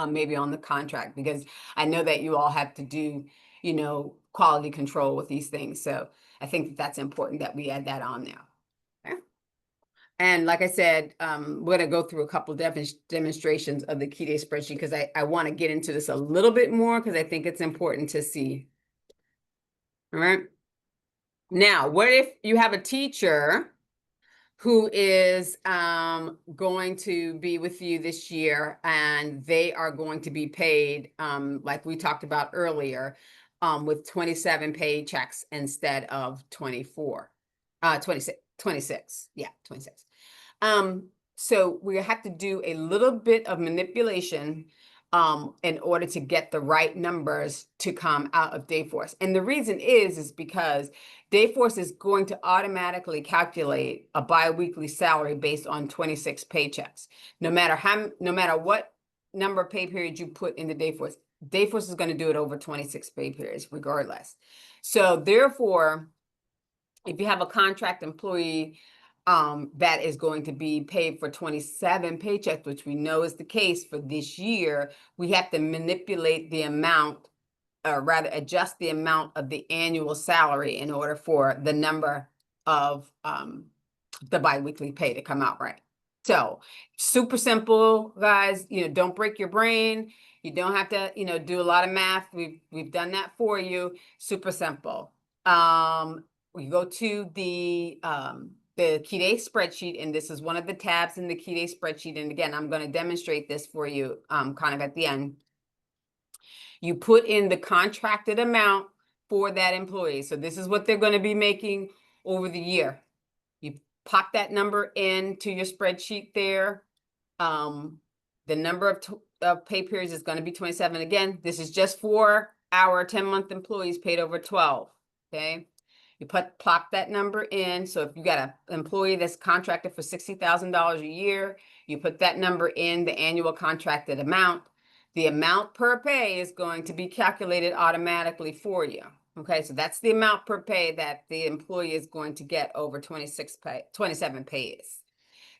Speaker 1: maybe on the contract, because I know that you all have to do, quality control with these things. So I think that that's important that we add that on there. Okay? And like I said, we're going to go through a couple demonstrations of the key day spreadsheet because I want to get into this a little bit more because I think it's important to see. All right. Now, what if you have a teacher who is going to be with you this year and they are going to be paid, like we talked about earlier, with 27 paychecks instead of 24, 26, yeah, 26. So we have to do a little bit of manipulation in order to get the right numbers to come out of Dayforce. And the reason is because Dayforce is going to automatically calculate a biweekly salary based on 26 paychecks. No matter what number of pay periods you put into Dayforce, Dayforce is going to do it over 26 pay periods regardless. So therefore, if you have a contract employee that is going to be paid for 27 paychecks, which we know is the case for this year, we have to manipulate the amount, or rather adjust the amount of the annual salary in order for the number of the biweekly pay to come out right. So super simple, guys. Don't break your brain. You don't have to, do a lot of math. We've done that for you. Super simple. We go to the key day spreadsheet, and this is one of the tabs in the key day spreadsheet. And again, I'm going to demonstrate this for you kind of at the end. You put in the contracted amount for that employee. So this is what they're going to be making over the year. You pop that number into your spreadsheet there. The number of pay periods is going to be 27. Again, this is just for our 10-month employees paid over 12. Okay. You plop that number in. So if you got an employee that's contracted for $60,000 a year, you put that number in, the annual contracted amount. The amount per pay is going to be calculated automatically for you. Okay, so that's the amount per pay that the employee is going to get over 27 pays.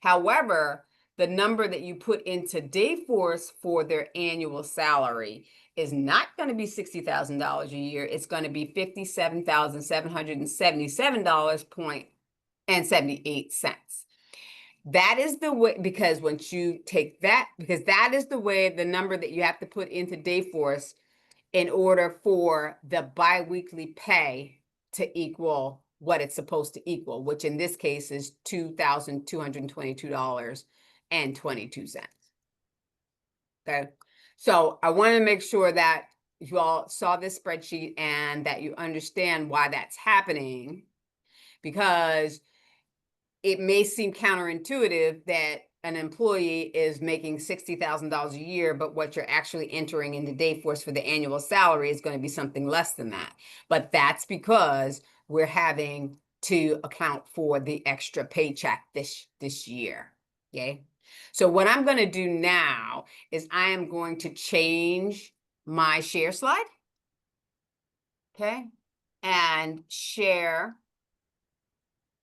Speaker 1: However, the number that you put into Dayforce for their annual salary is not going to be $60,000 a year. It's going to be $57,777.78. That is the way, because once you take that, because that is the way, the number that you have to put into Dayforce in order for the biweekly pay to equal what it's supposed to equal, which in this case is $2,222.22. Okay, so I want to make sure that you all saw this spreadsheet and that you understand why that's happening, because it may seem counterintuitive that an employee is making $60,000 a year, but what you're actually entering into Dayforce for the annual salary is going to be something less than that. But that's because we're having to account for the extra paycheck this year. Okay. So what I'm going to do now is I am going to change my share slide. Okay. And share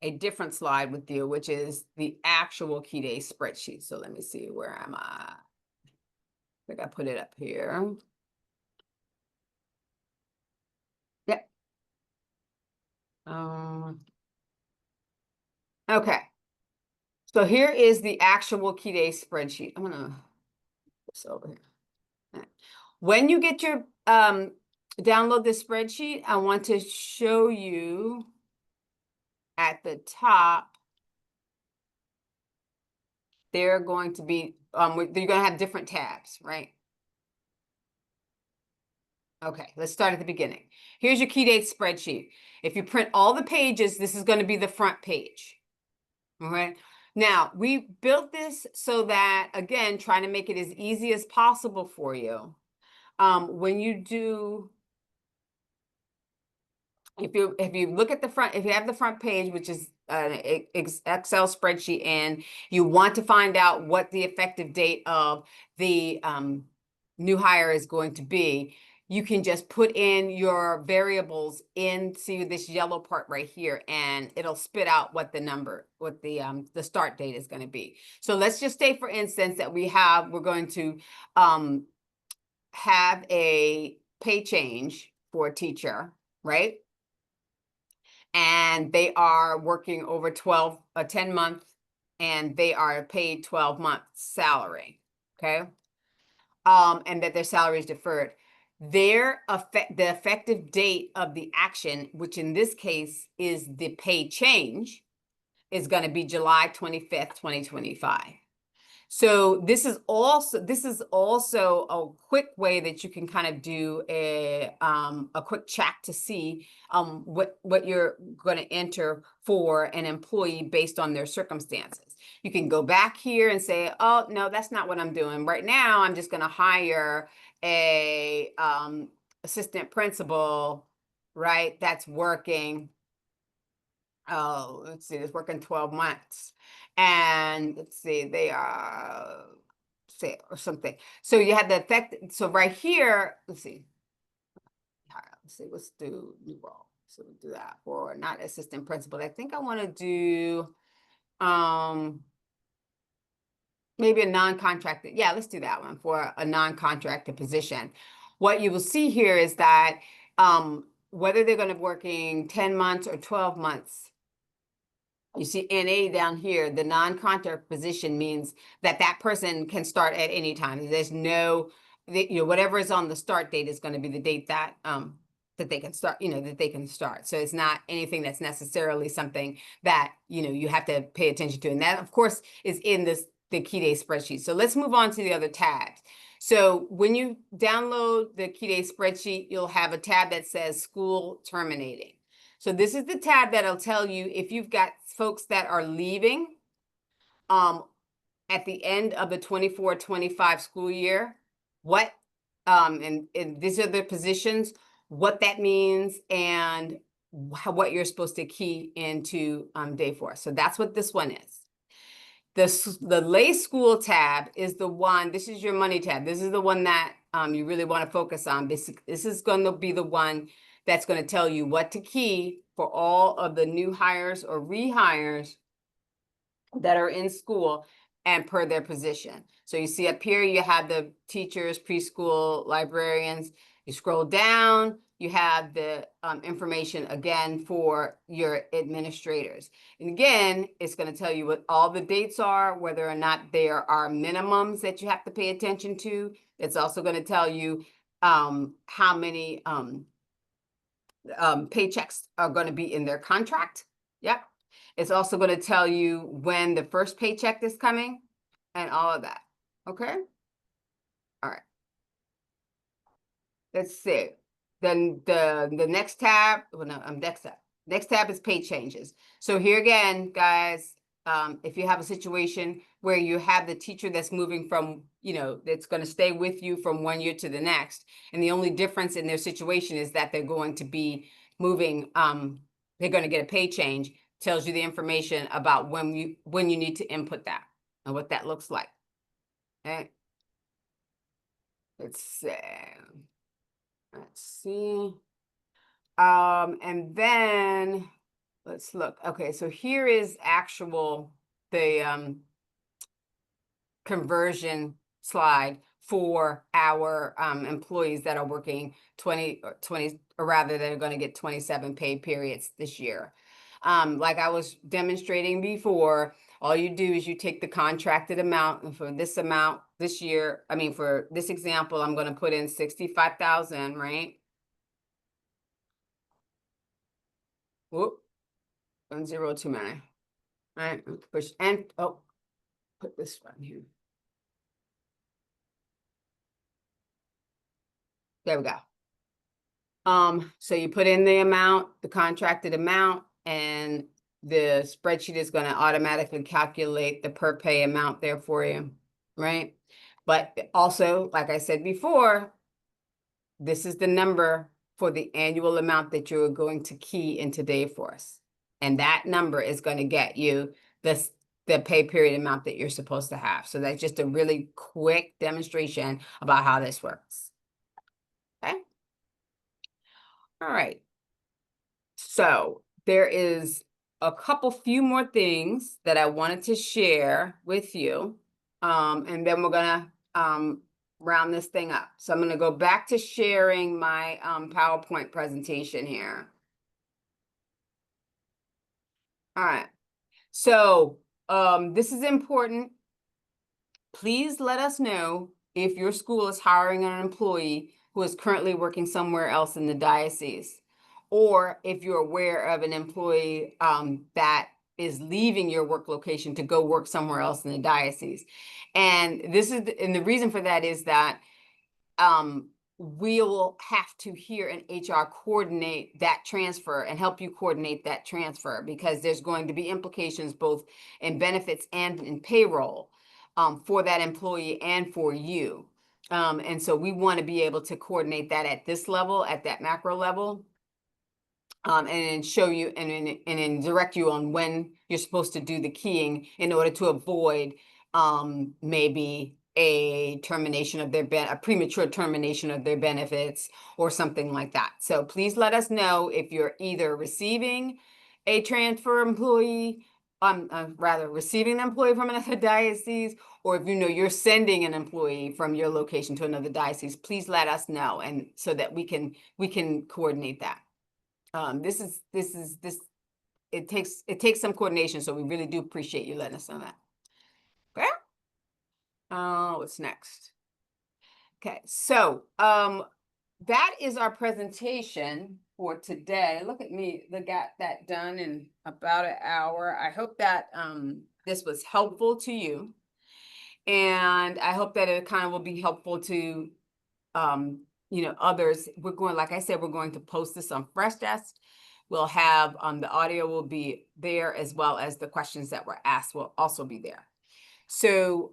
Speaker 1: a different slide with you, which is the actual key day spreadsheet. So let me see, where am I? I think I put it up here. Yep. Okay. So here is the actual key day spreadsheet. I'm gonna put this over here. When you get your download this spreadsheet, I want to show you at the top, they're going to be, you're going to have different tabs, right? Okay, let's start at the beginning. Here's your key date spreadsheet. If you print all the pages, this is going to be the front page. All right. Now, we built this so that, again, trying to make it as easy as possible for you. When you do, if you look at the front, if you have the front page, which is an Excel spreadsheet, and you want to find out what the effective date of the new hire is going to be, you can just put in your variables into this yellow part right here, and it'll spit out what the number, what the start date is going to be. So let's just say, for instance, that we're going to have a pay change for a teacher, right? And they are working over 10 months, and they are paid 12 months salary, okay? And that their salary is deferred. The effective date of the action, which in this case is the pay change, is going to be July 25th, 2025. So this is also a quick way that you can kind of do a quick check to see what you're going to enter for an employee based on their circumstances. You can go back here and say, oh, no, that's not what I'm doing. Right now, I'm just going to hire a assistant principal, right? That's working. Oh, let's see, it's working 12 months. And let's see, they are, say, or something. So you have the effect. So right here, let's see. Let's do new role. So we'll do that, or not assistant principal. I think I want to do maybe a non-contracted. Yeah, let's do that one for a non-contracted position. What you will see here is that whether they're going to be working 10 months or 12 months, you see NA down here, the non-contract position means that that person can start at any time. There's no, whatever is on the start date is going to be the date that that they can start, that they can start. So it's not anything that's necessarily something that, you have to pay attention to. And that, of course, is in the Key Day spreadsheet. So let's move on to the other tabs. So when you download the Key Day spreadsheet, you'll have a tab that says School Terminating. So this is the tab that'll tell you if you've got folks that are leaving at the end of the 24-25 school year, what and these are the positions, what that means, and what you're supposed to key into Dayforce. So that's what this one is. The Lay School tab is the one, this is your money tab. This is the one that you really want to focus on. This is going to be the one that's going to tell you what to key for all of the new hires or rehires that are in school and per their position. So you see up here, you have the teachers, preschool, librarians. You scroll down, you have the information again for your administrators. And again, it's going to tell you what all the dates are, whether or not there are minimums that you have to pay attention to. It's also going to tell you how many paychecks are going to be in their contract. Yep. It's also going to tell you when the first paycheck is coming and all of that. Okay. All right. Let's see. Then the next tab, well, no, next tab is pay changes. So here again, guys, if you have a situation where you have the teacher that's moving from, that's going to stay with you from one year to the next, and the only difference in their situation is that they're going to be moving, they're going to get a pay change, tells you the information about when you need to input that and what that looks like. Okay. Let's see. And then let's look. Okay, so here is the conversion slide for our employees that are working 20 or rather they're going to get 27 pay periods this year. Like I was demonstrating before, all you do is you take the contracted amount, and for this amount this year, for this example, I'm going to put in 65,000, right? Whoop, 1 0 too many. All right, push and put this one here. There we go. So you put in the amount, the contracted amount, and the spreadsheet is going to automatically calculate the per pay amount there for you, right? But also, like I said before, this is the number for the annual amount that you're going to key into Dayforce. And that number is going to get you the pay period amount that you're supposed to have. So that's just a really quick demonstration about how this works. Okay. All right. So there is a few more things that I wanted to share with you. And then we're gonna round this thing up. So I'm gonna go back to sharing my PowerPoint presentation here. All right. So this is important. Please let us know if your school is hiring an employee who is currently working somewhere else in the diocese, or if you're aware of an employee that is leaving your work location to go work somewhere else in the diocese. And the reason for that is that we'll have to hear an HR coordinate that transfer and help you coordinate that transfer, because there's going to be implications both in benefits and in payroll for that employee and for you. And so we want to be able to coordinate that at this level, at that macro level, and then show you and then direct you on when you're supposed to do the keying in order to avoid maybe a termination of a premature termination of their benefits or something like that. So please let us know if you're either receiving a transfer employee, rather receiving an employee from another diocese, or if you know you're sending an employee from your location to another diocese. Please let us know, and so that we can coordinate that. It takes some coordination, so we really do appreciate you letting us know that. Okay. What's next? Okay, so that is our presentation for today. Look at me, they got that done in about an hour. I hope that this was helpful to you, and I hope that it kind of will be helpful to others. We're going, like I said, we're going to post this on Freshdesk. We'll have the audio will be there, as well as the questions that were asked will also be there. So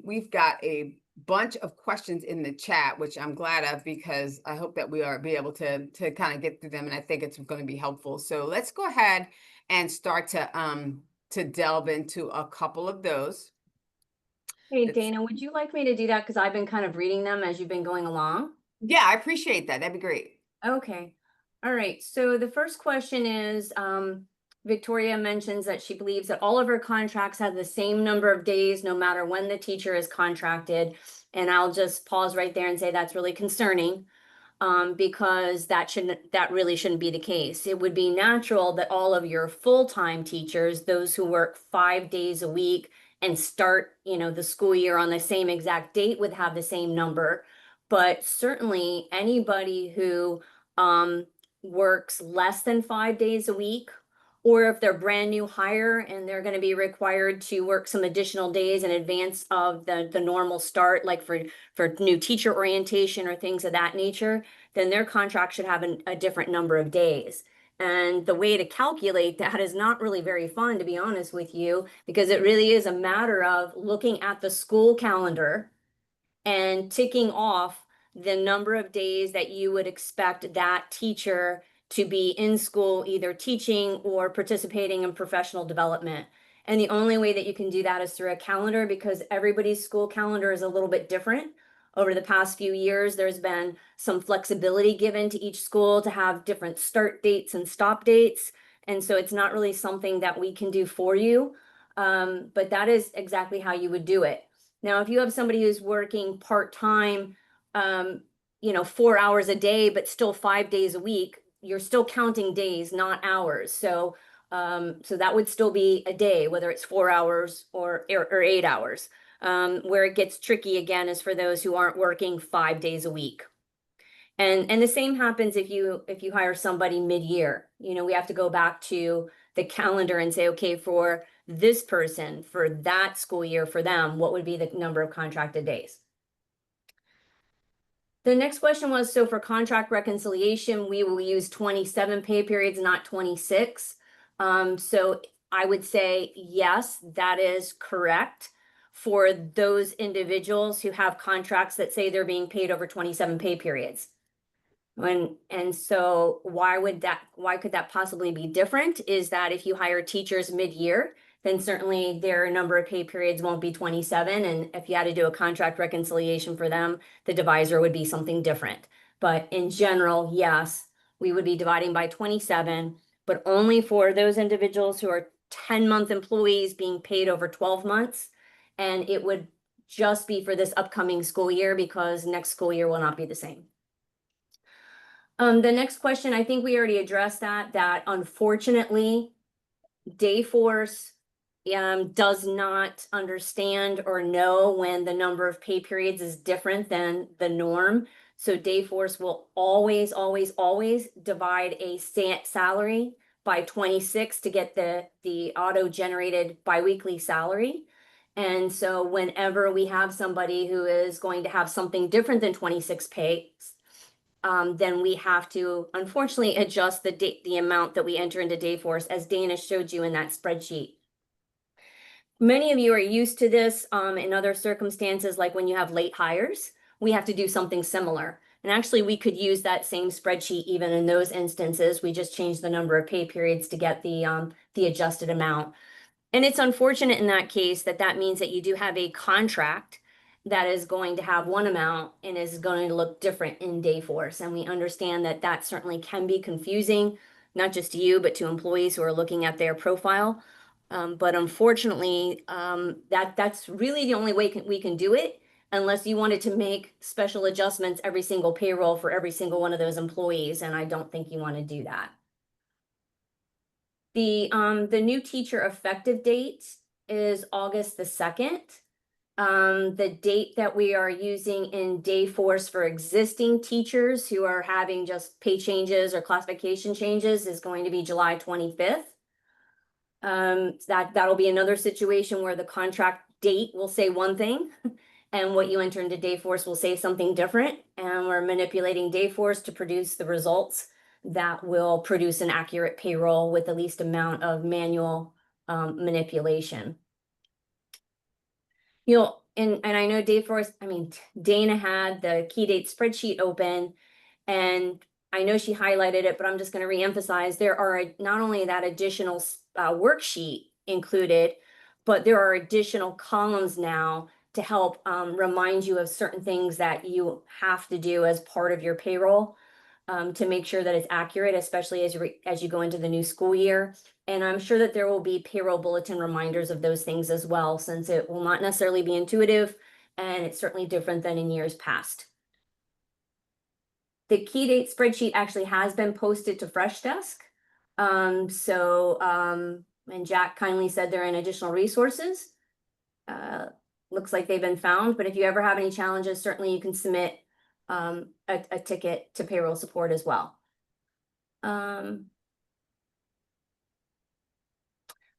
Speaker 1: we've got a bunch of questions in the chat, which I'm glad of, because I hope that we are be able to kind of get through them, and I think it's going to be helpful. So let's go ahead and start to delve into a couple of those.
Speaker 2: Hey, Dana, would you like me to do that? Because I've been kind of reading them as you've been going along.
Speaker 1: Yeah, I appreciate that. That'd be great.
Speaker 2: Okay. All right. So the first question is, Victoria mentions that she believes that all of her contracts have the same number of days, no matter when the teacher is contracted. And I'll just pause right there and say that's really concerning, because that really shouldn't be the case. It would be natural that all of your full-time teachers, those who work 5 days a week and start, the school year on the same exact date, would have the same number. But certainly anybody who works less than 5 days a week, or if they're brand new hire and they're going to be required to work some additional days in advance of the normal start, like for new teacher orientation or things of that nature, then their contract should have a different number of days. And the way to calculate that is not really very fun, to be honest with you, because it really is a matter of looking at the school calendar and ticking off the number of days that you would expect that teacher to be in school, either teaching or participating in professional development. And the only way that you can do that is through a calendar, because everybody's school calendar is a little bit different. Over the past few years, there's been some flexibility given to each school to have different start dates and stop dates. And so it's not really something that we can do for you. But that is exactly how you would do it. Now, if you have somebody who's working part-time, 4 hours a day, but still 5 days a week, you're still counting days, not hours. So that would still be a day, whether it's 4 hours or 8 hours. Where it gets tricky again is for those who aren't working 5 days a week. And the same happens if you hire somebody mid-year. We have to go back to the calendar and say, okay, for this person, for that school year, for them, what would be the number of contracted days? The next question was, so for contract reconciliation, we will use 27 pay periods, not 26. So I would say, yes, that is correct for those individuals who have contracts that say they're being paid over 27 pay periods. And so why could that possibly be different? Is that if you hire teachers mid-year, then certainly their number of pay periods won't be 27. And if you had to do a contract reconciliation for them, the divisor would be something different. But in general, yes, we would be dividing by 27, but only for those individuals who are 10-month employees being paid over 12 months. And it would just be for this upcoming school year because next school year will not be the same. The next question, I think we already addressed that unfortunately, Dayforce does not understand or know when the number of pay periods is different than the norm. So Dayforce will always, always, always divide a salary by 26 to get the auto-generated biweekly salary. And so whenever we have somebody who is going to have something different than 26 pay, then we have to unfortunately adjust the amount that we enter into Dayforce, as Dana showed you in that spreadsheet. Many of you are used to this in other circumstances, like when you have late hires, we have to do something similar. And actually, we could use that same spreadsheet even in those instances. We just change the number of pay periods to get the adjusted amount. And it's unfortunate in that case that means that you do have a contract that is going to have one amount and is going to look different in Dayforce. And we understand that certainly can be confusing, not just to you, but to employees who are looking at their profile. But unfortunately, that's really the only way we can do it, unless you wanted to make special adjustments every single payroll for every single one of those employees. And I don't think you want to do that. The new teacher effective date is August the 2nd. The date that we are using in Dayforce for existing teachers who are having just pay changes or classification changes is going to be July 25th. That'll be another situation where the contract date will say one thing and what you enter into Dayforce will say something different. And we're manipulating Dayforce to produce the results that will produce an accurate payroll with the least amount of manual manipulation. And I know Dana had the key date spreadsheet open, and I know she highlighted it, but I'm just going to reemphasize there are not only that additional worksheet included, but there are additional columns now to help remind you of certain things that you have to do as part of your payroll to make sure that it's accurate, especially as you go into the new school year. And I'm sure that there will be payroll bulletin reminders of those things as well, since it will not necessarily be intuitive, and it's certainly different than in years past. The key date spreadsheet actually has been posted to Freshdesk. And Jack kindly said they're in additional resources. Looks like they've been found, but if you ever have any challenges, certainly you can submit a ticket to payroll support as well.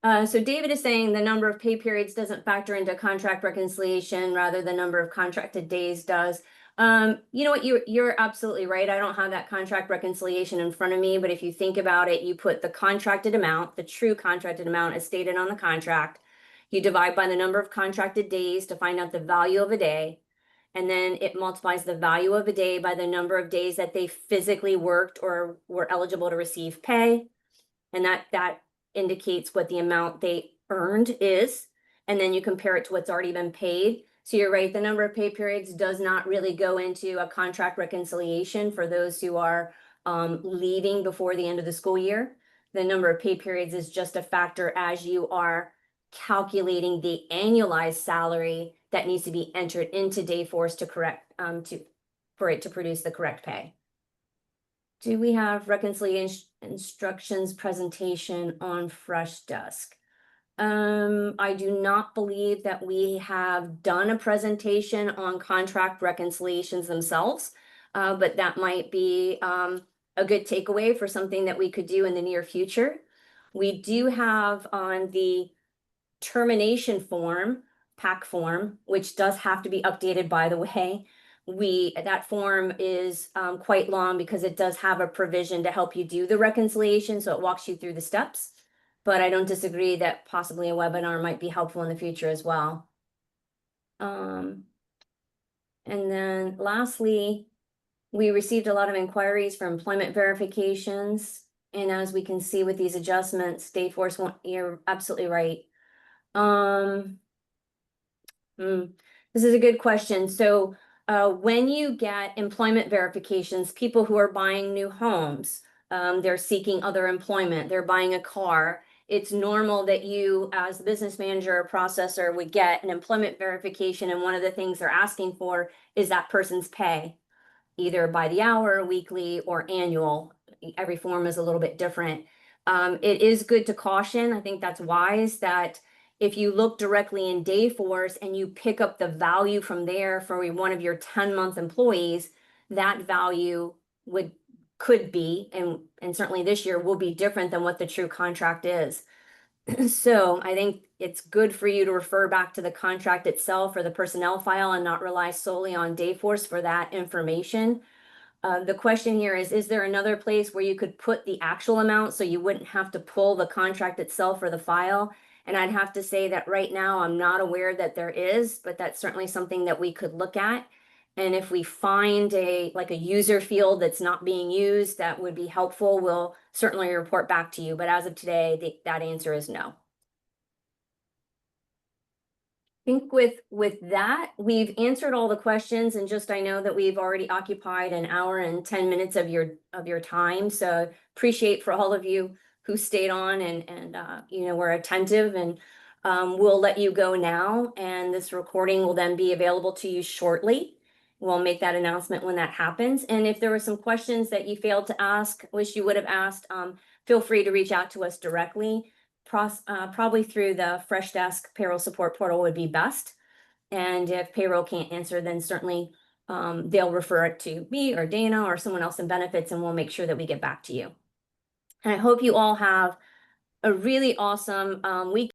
Speaker 2: So David is saying the number of pay periods doesn't factor into contract reconciliation, rather the number of contracted days does. You know what, you're absolutely right. I don't have that contract reconciliation in front of me, but if you think about it, you put the contracted amount, the true contracted amount as stated on the contract, you divide by the number of contracted days to find out the value of a day. And then it multiplies the value of a day by the number of days that they physically worked or were eligible to receive pay. And that indicates what the amount they earned is. And then you compare it to what's already been paid. So you're right, the number of pay periods does not really go into a contract reconciliation for those who are leaving before the end of the school year. The number of pay periods is just a factor as you are calculating the annualized salary that needs to be entered into Dayforce for it to produce the correct pay. Do we have reconciliation instructions presentation on Freshdesk? I do not believe that we have done a presentation on contract reconciliations themselves, but that might be a good takeaway for something that we could do in the near future. We do have on the termination form, PAC form, which does have to be updated, by the way. That form is quite long because it does have a provision to help you do the reconciliation, so it walks you through the steps. But I don't disagree that possibly a webinar might be helpful in the future as well. And then lastly, we received a lot of inquiries for employment verifications. And as we can see with these adjustments, Dayforce, you're absolutely right. This is a good question. So when you get employment verifications, people who are buying new homes, they're seeking other employment, they're buying a car. It's normal that you, as the business manager or processor, would get an employment verification, and one of the things they're asking for is that person's pay, either by the hour, weekly, or annual. Every form is a little bit different. It is good to caution, I think that's wise, that if you look directly in Dayforce and you pick up the value from there for one of your 10-month employees, that value could be, and certainly this year will be different than what the true contract is. So I think it's good for you to refer back to the contract itself or the personnel file and not rely solely on Dayforce for that information. The question here is there another place where you could put the actual amount so you wouldn't have to pull the contract itself or the file? And I'd have to say that right now I'm not aware that there is, but that's certainly something that we could look at. And if we find a user field that's not being used, that would be helpful, we'll certainly report back to you. But as of today, that answer is no. I think with that, we've answered all the questions, and just I know that we've already occupied an hour and 10 minutes of your time. So appreciate for all of you who stayed on and were attentive, and we'll let you go now, and this recording will then be available to you shortly. We'll make that announcement when that happens. And if there were some questions that you failed to ask, wish you would have asked, feel free to reach out to us directly. Probably through the Freshdesk payroll support portal would be best. And if payroll can't answer, then certainly they'll refer it to me or Dana or someone else in benefits, and we'll make sure that we get back to you. And I hope you all have a really awesome week.